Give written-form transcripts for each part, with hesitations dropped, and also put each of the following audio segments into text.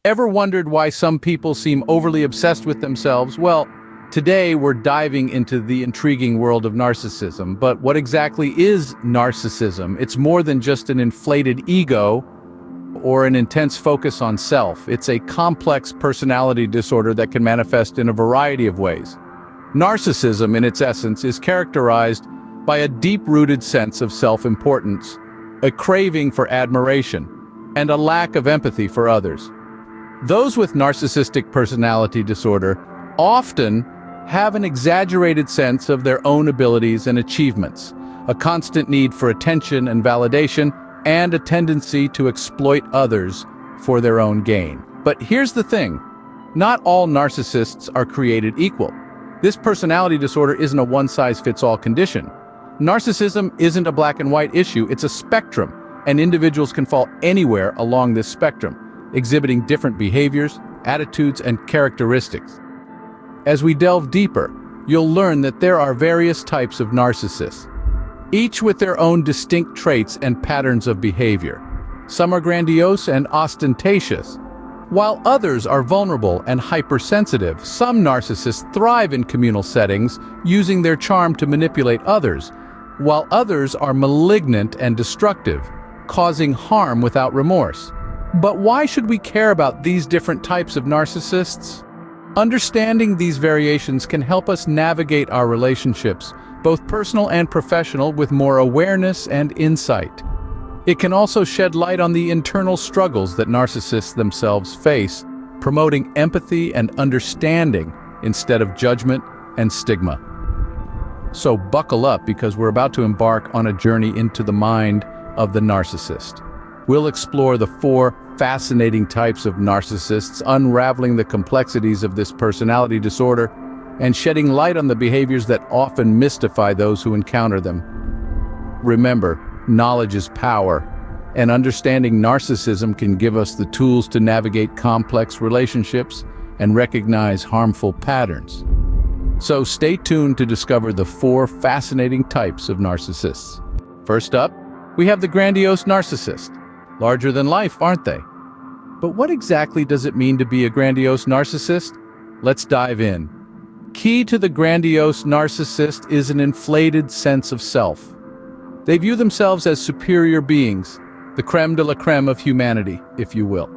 Ever wondered why some people seem overly obsessed with themselves? Well, today we're diving into the intriguing world of narcissism. But what exactly is narcissism? It's more than just an inflated ego or an intense focus on self. It's a complex personality disorder that can manifest in a variety of ways. Narcissism, in its essence, is characterized by a deep-rooted sense of self-importance, a craving for admiration, and a lack of empathy for others. Those with narcissistic personality disorder often have an exaggerated sense of their own abilities and achievements, a constant need for attention and validation, and a tendency to exploit others for their own gain. But here's the thing, not all narcissists are created equal. This personality disorder isn't a one-size-fits-all condition. Narcissism isn't a black and white issue, it's a spectrum, and individuals can fall anywhere along this spectrum, exhibiting different behaviors, attitudes, and characteristics. As we delve deeper, you'll learn that there are various types of narcissists, each with their own distinct traits and patterns of behavior. Some are grandiose and ostentatious, while others are vulnerable and hypersensitive. Some narcissists thrive in communal settings, using their charm to manipulate others, while others are malignant and destructive, causing harm without remorse. But why should we care about these different types of narcissists? Understanding these variations can help us navigate our relationships, both personal and professional, with more awareness and insight. It can also shed light on the internal struggles that narcissists themselves face, promoting empathy and understanding instead of judgment and stigma. So buckle up, because we're about to embark on a journey into the mind of the narcissist. We'll explore the 4 fascinating types of narcissists, unraveling the complexities of this personality disorder and shedding light on the behaviors that often mystify those who encounter them. Remember, knowledge is power, and understanding narcissism can give us the tools to navigate complex relationships and recognize harmful patterns. So stay tuned to discover the 4 fascinating types of narcissists. First up, we have the grandiose narcissist. Larger than life, aren't they? But what exactly does it mean to be a grandiose narcissist? Let's dive in. Key to the grandiose narcissist is an inflated sense of self. They view themselves as superior beings, the crème de la crème of humanity, if you will.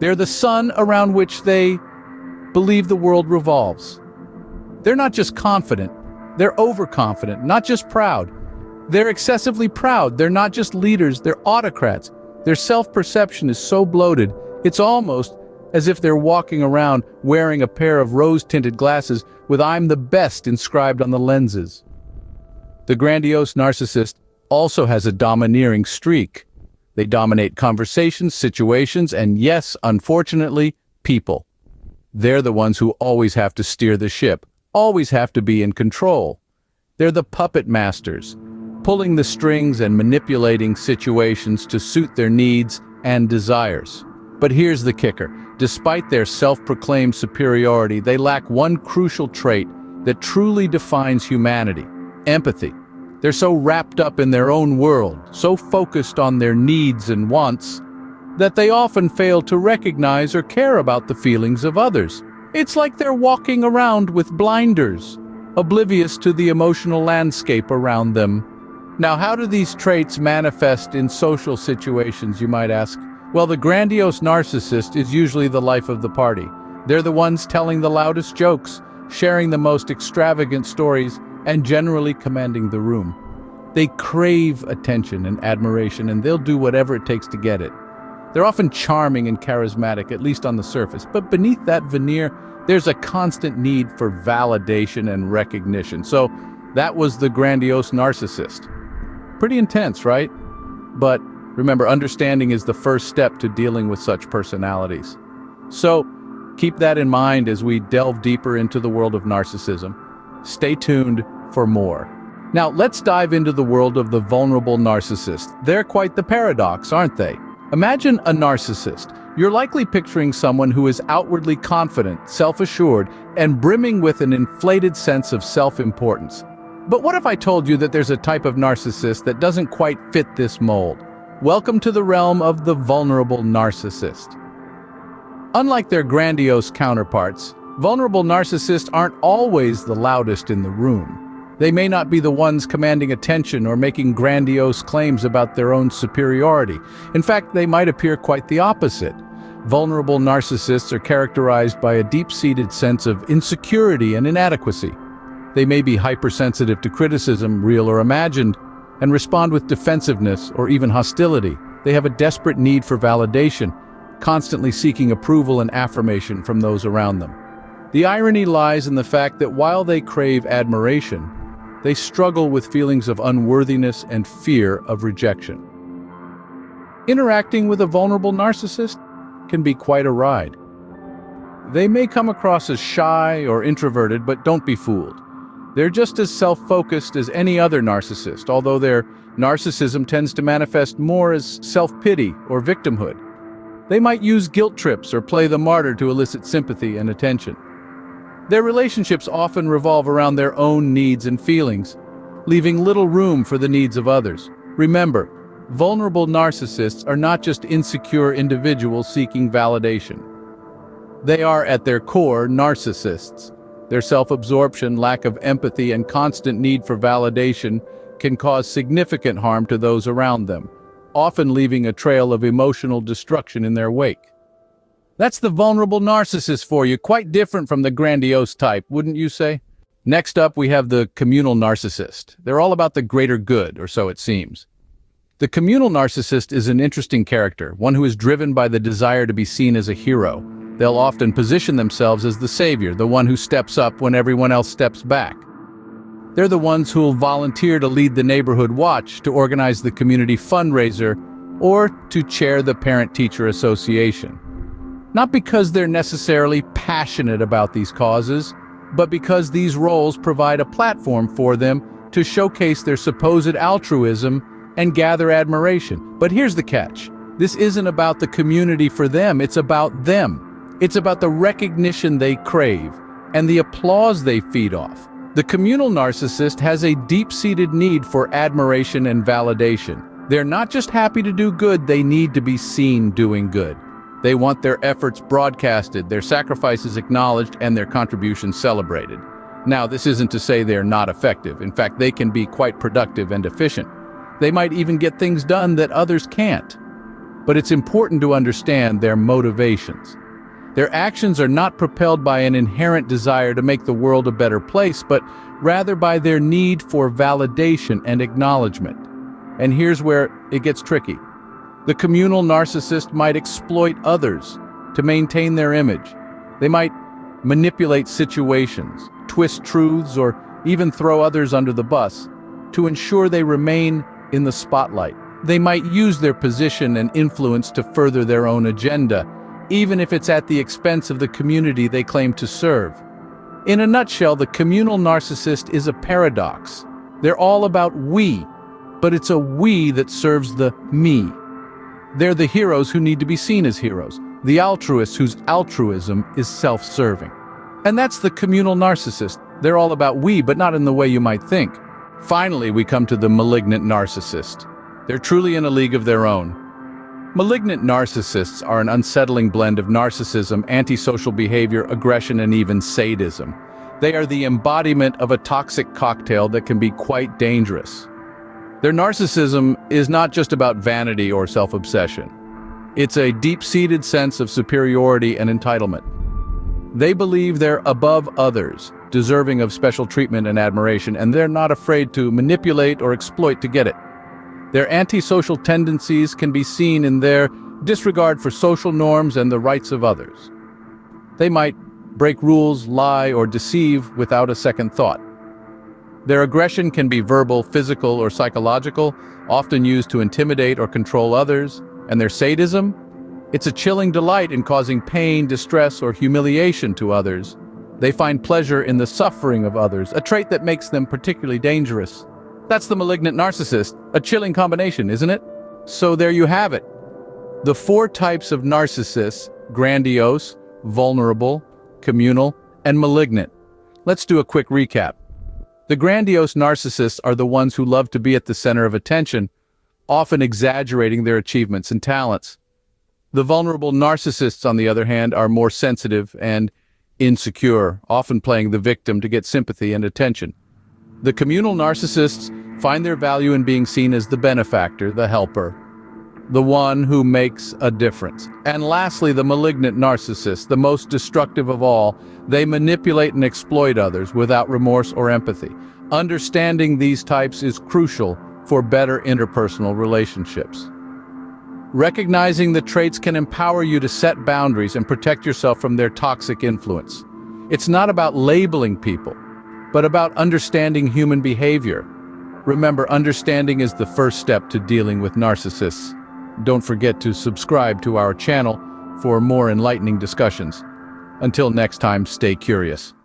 They're the sun around which they believe the world revolves. They're not just confident, they're overconfident, not just proud. They're excessively proud. They're not just leaders, they're autocrats. Their self-perception is so bloated, it's almost as if they're walking around wearing a pair of rose-tinted glasses with "I'm the best" inscribed on the lenses. The grandiose narcissist also has a domineering streak. They dominate conversations, situations, and yes, unfortunately, people. They're the ones who always have to steer the ship, always have to be in control. They're the puppet masters, pulling the strings and manipulating situations to suit their needs and desires. But here's the kicker. Despite their self-proclaimed superiority, they lack one crucial trait that truly defines humanity: empathy. They're so wrapped up in their own world, so focused on their needs and wants, that they often fail to recognize or care about the feelings of others. It's like they're walking around with blinders, oblivious to the emotional landscape around them. Now, how do these traits manifest in social situations, you might ask? Well, the grandiose narcissist is usually the life of the party. They're the ones telling the loudest jokes, sharing the most extravagant stories, and generally commanding the room. They crave attention and admiration, and they'll do whatever it takes to get it. They're often charming and charismatic, at least on the surface, but beneath that veneer, there's a constant need for validation and recognition. So that was the grandiose narcissist. Pretty intense, right? But remember, understanding is the first step to dealing with such personalities. So keep that in mind as we delve deeper into the world of narcissism. Stay tuned for more. Now, let's dive into the world of the vulnerable narcissist. They're quite the paradox, aren't they? Imagine a narcissist. You're likely picturing someone who is outwardly confident, self-assured, and brimming with an inflated sense of self-importance. But what if I told you that there's a type of narcissist that doesn't quite fit this mold? Welcome to the realm of the vulnerable narcissist. Unlike their grandiose counterparts, vulnerable narcissists aren't always the loudest in the room. They may not be the ones commanding attention or making grandiose claims about their own superiority. In fact, they might appear quite the opposite. Vulnerable narcissists are characterized by a deep-seated sense of insecurity and inadequacy. They may be hypersensitive to criticism, real or imagined, and respond with defensiveness or even hostility. They have a desperate need for validation, constantly seeking approval and affirmation from those around them. The irony lies in the fact that while they crave admiration, they struggle with feelings of unworthiness and fear of rejection. Interacting with a vulnerable narcissist can be quite a ride. They may come across as shy or introverted, but don't be fooled. They're just as self-focused as any other narcissist, although their narcissism tends to manifest more as self-pity or victimhood. They might use guilt trips or play the martyr to elicit sympathy and attention. Their relationships often revolve around their own needs and feelings, leaving little room for the needs of others. Remember, vulnerable narcissists are not just insecure individuals seeking validation. They are, at their core, narcissists. Their self-absorption, lack of empathy, and constant need for validation can cause significant harm to those around them, often leaving a trail of emotional destruction in their wake. That's the vulnerable narcissist for you, quite different from the grandiose type, wouldn't you say? Next up, we have the communal narcissist. They're all about the greater good, or so it seems. The communal narcissist is an interesting character, one who is driven by the desire to be seen as a hero. They'll often position themselves as the savior, the one who steps up when everyone else steps back. They're the ones who'll volunteer to lead the neighborhood watch, to organize the community fundraiser, or to chair the parent-teacher association. Not because they're necessarily passionate about these causes, but because these roles provide a platform for them to showcase their supposed altruism and gather admiration. But here's the catch. This isn't about the community for them, it's about them. It's about the recognition they crave and the applause they feed off. The communal narcissist has a deep-seated need for admiration and validation. They're not just happy to do good, they need to be seen doing good. They want their efforts broadcasted, their sacrifices acknowledged, and their contributions celebrated. Now, this isn't to say they're not effective. In fact, they can be quite productive and efficient. They might even get things done that others can't. But it's important to understand their motivations. Their actions are not propelled by an inherent desire to make the world a better place, but rather by their need for validation and acknowledgement. And here's where it gets tricky. The communal narcissist might exploit others to maintain their image. They might manipulate situations, twist truths, or even throw others under the bus to ensure they remain in the spotlight. They might use their position and influence to further their own agenda, even if it's at the expense of the community they claim to serve. In a nutshell, the communal narcissist is a paradox. They're all about we, but it's a we that serves the me. They're the heroes who need to be seen as heroes, the altruists whose altruism is self-serving. And that's the communal narcissist. They're all about we, but not in the way you might think. Finally, we come to the malignant narcissist. They're truly in a league of their own. Malignant narcissists are an unsettling blend of narcissism, antisocial behavior, aggression, and even sadism. They are the embodiment of a toxic cocktail that can be quite dangerous. Their narcissism is not just about vanity or self-obsession. It's a deep-seated sense of superiority and entitlement. They believe they're above others, deserving of special treatment and admiration, and they're not afraid to manipulate or exploit to get it. Their antisocial tendencies can be seen in their disregard for social norms and the rights of others. They might break rules, lie, or deceive without a second thought. Their aggression can be verbal, physical, or psychological, often used to intimidate or control others. And their sadism? It's a chilling delight in causing pain, distress, or humiliation to others. They find pleasure in the suffering of others, a trait that makes them particularly dangerous. That's the malignant narcissist, a chilling combination, isn't it? So there you have it. The 4 types of narcissists: grandiose, vulnerable, communal, and malignant. Let's do a quick recap. The grandiose narcissists are the ones who love to be at the center of attention, often exaggerating their achievements and talents. The vulnerable narcissists, on the other hand, are more sensitive and insecure, often playing the victim to get sympathy and attention. The communal narcissists find their value in being seen as the benefactor, the helper, the one who makes a difference. And lastly, the malignant narcissist, the most destructive of all. They manipulate and exploit others without remorse or empathy. Understanding these types is crucial for better interpersonal relationships. Recognizing the traits can empower you to set boundaries and protect yourself from their toxic influence. It's not about labeling people, but about understanding human behavior. Remember, understanding is the first step to dealing with narcissists. Don't forget to subscribe to our channel for more enlightening discussions. Until next time, stay curious.